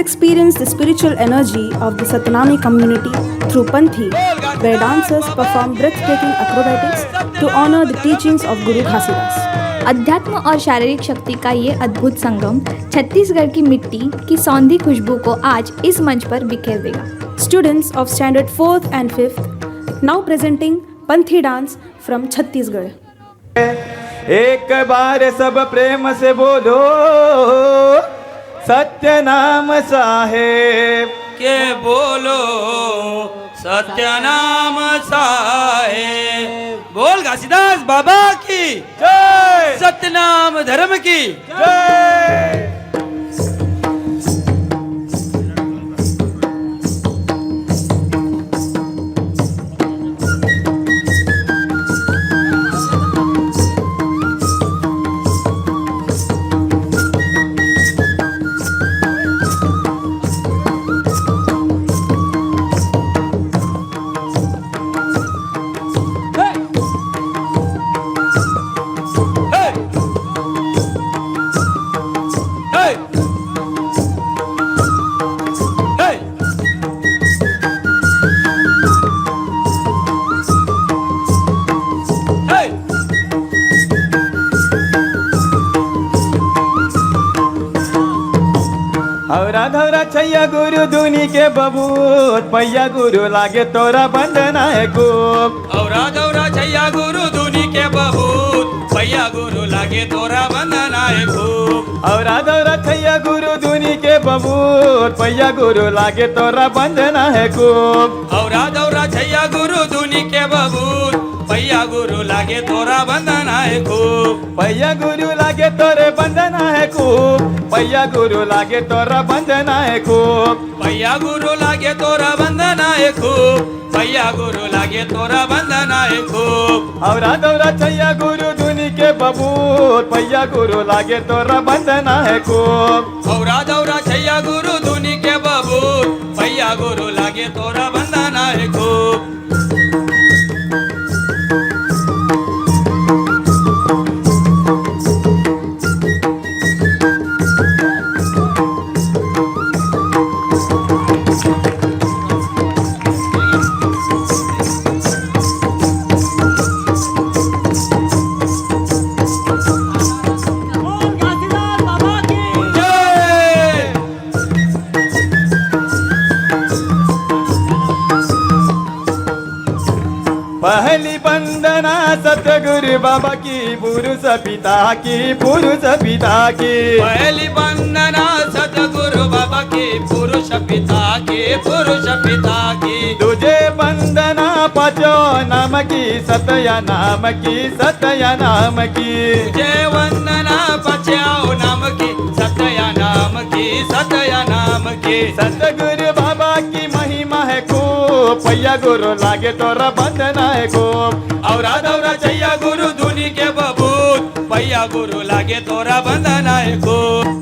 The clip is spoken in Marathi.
experience the spiritual energy of the Satnami community through Panthi, where dancers perform breathtaking acrobatics to honor the teachings of Guru Ghasidas. अध्यात्म और शारीरिक शक्ति का ये अद्भुत संगम छत्तीसगढ़ की मिट्टी की सौंधी खुशबू को आज इस मंच पर बिखेर देगा. Students of standard 4th and 5th now presenting Panthi dance from Chhattisgarh. एक बार सब प्रेम से बोलो सत्य नाम साहेब के बोलो सत्य नाम साहेब. बोल घासीदास बाबा की जय सत्य नाम धर्म की जय. औरा धौरा छैया गुरु दुनी के बबूत पैया गुरु लागे तोरा बंदना है खूब. औरा दौरा छैया गुरु दुनी के बबूत भैया गुरु लागे तोरा बंदना है खूब. औरा धौरा छैया गुरु दुनी के बबूत पैया गुरु लागे तोरा बंदना है खूब. औरा दौरा छैया गुरु दुनी के बबूत भैया गुरु लागे तोरा बंदना है खूब. पैया गुरु लागे तोरे बंदना है खूब. पैया गुरु लागे तोरा बंदना है खूब. भैया गुरु लागे तोरा बंदना है खूब. भैया गुरु लागे तोरा बंदना है खूब. औरा दौरा छैया गुरु दुनी के बबूत पैया गुरु लागे तोरा बंदना है खूब. औरा दौरा छैया गुरु दुनी के बबूत भैया गुरु लागे तोरा बंदना है खूब. पहली वंदना सतगुरु बाबा की पुरुष पिता की पुरुष पिता की. पहली वंदना सतगुरु बाबा की पुरुष पिता की पुरुष पिता की. तुझे वंदना पाचो नाम की सतया नाम की सतया नाम की. जय वंदना बचाओ नाम की सतया नाम की सतया नाम की. सतगुरु बाबा की महिमा है खूब पैया गुरु लागे तोरा बंदना है खूब. औरा दौरा छैया गुरु दुनी के बबूत भैया गुरु लागे तोरा बंदना है खूब.